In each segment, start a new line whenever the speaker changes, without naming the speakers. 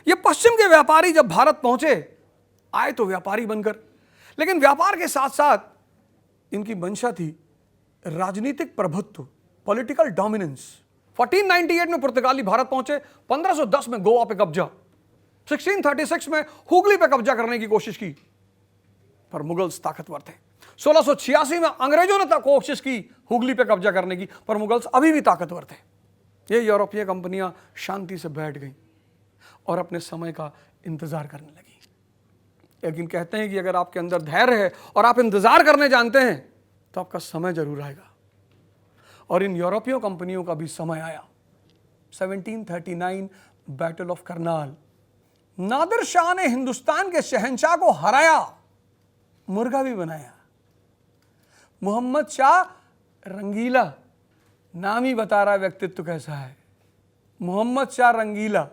ये पश्चिम के व्यापारी जब भारत पहुंचे, आए तो व्यापारी बनकर, लेकिन व्यापार के साथ साथ इनकी मंशा थी राजनीतिक प्रभुत्व, पॉलिटिकल डोमिनेंस। 1498 में पुर्तगाली भारत पहुंचे, 1510 में गोवा पे कब्जा, 1636 में हुगली पे कब्जा करने की कोशिश की, पर मुगल्स ताकतवर थे। 1686 में अंग्रेजों ने कोशिश की हुगली पे कब्जा करने की, पर मुगल्स अभी भी ताकतवर थे। ये यूरोपीय कंपनियां शांति से बैठ गईं और अपने समय का इंतजार करने लगी। लेकिन कहते हैं कि अगर आपके अंदर धैर्य है और आप इंतजार करने जानते हैं तो आपका समय जरूर आएगा। और इन यूरोपीय कंपनियों का भी समय आया। 1739 बैटल ऑफ करनाल, नादिर शाह ने हिंदुस्तान के शहंशाह को हराया, मुर्गा भी बनाया। मोहम्मद शाह रंगीला, नाम ही बता रहा है व्यक्तित्व कैसा है। मोहम्मद शाह रंगीला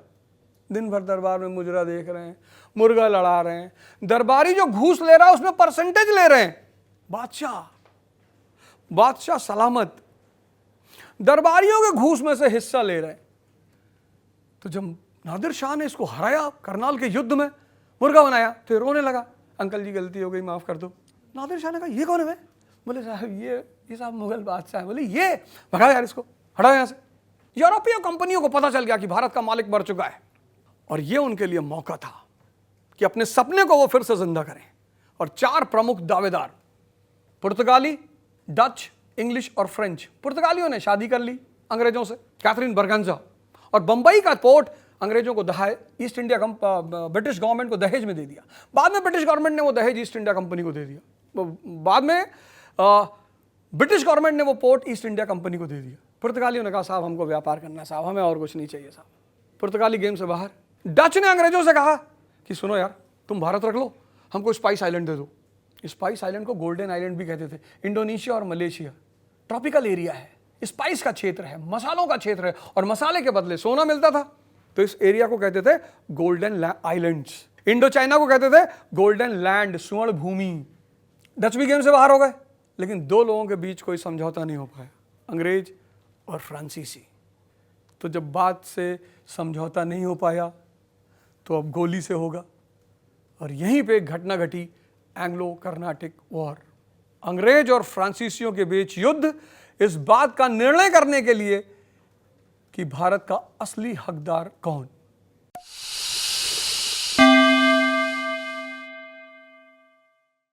दिन भर दरबार में मुजरा देख रहे हैं, मुर्गा लड़ा रहे हैं, दरबारी जो घूस ले रहा है उसमें परसेंटेज ले रहे हैं। बादशाह सलामत, दरबारियों के घूस में से हिस्सा ले रहे हैं। तो जब नादिर शाह ने इसको हराया करनाल के युद्ध में, मुर्गा बनाया, तो रोने लगा, अंकल जी गलती हो गई, माफ कर दो। नादिर शाह ने कहा ये कौन है? बोले साहब ये साहब मुगल बादशाह है। बोले ये भगाओ यार, इसको हटाओ यहां से। यूरोपीय कंपनियों को पता चल गया कि भारत का मालिक मर चुका है, और यह उनके लिए मौका था कि अपने सपने को वो फिर से जिंदा करें। और 4 प्रमुख दावेदार, पुर्तगाली, डच, इंग्लिश और फ्रेंच। पुर्तगालियों ने शादी कर ली अंग्रेजों से, कैथरीन बरगंजा, और बंबई का पोर्ट अंग्रेजों को ईस्ट इंडिया ब्रिटिश गवर्नमेंट को दहेज में दे दिया। बाद में ब्रिटिश गवर्नमेंट ने वो दहेज ईस्ट इंडिया कंपनी को दे दिया। बाद में ब्रिटिश गवर्नमेंट ने वो पोर्ट ईस्ट इंडिया कंपनी को दे दिया। पुर्तगालियों ने कहा साहब हमको व्यापार करना है साहब, हमें और कुछ नहीं चाहिए साहब। पुर्तगाली गेम से बाहर। डच ने अंग्रेजों से कहा कि सुनो यार, तुम भारत रख लो, हमको स्पाइस आइलैंड दे दो। स्पाइस आइलैंड को गोल्डन आइलैंड भी कहते थे। इंडोनेशिया और मलेशिया ट्रॉपिकल एरिया है, स्पाइस का क्षेत्र है, मसालों का क्षेत्र है, और मसाले के बदले सोना मिलता था, तो इस एरिया को कहते थे गोल्डन आइलैंड्स। इंडो चाइना को कहते थे गोल्डन लैंड, स्वर्ण भूमि। डच भी गेम से बाहर हो गए, लेकिन 2 लोगों के बीच कोई समझौता नहीं हो पाया, अंग्रेज और फ्रांसीसी। तो जब बात से समझौता नहीं हो पाया तो अब गोली से होगा, और यहीं पे एक घटना घटी, एंग्लो कर्नाटिक वॉर। अंग्रेज और फ्रांसीसियों के बीच युद्ध इस बात का निर्णय करने के लिए कि भारत का असली हकदार कौन।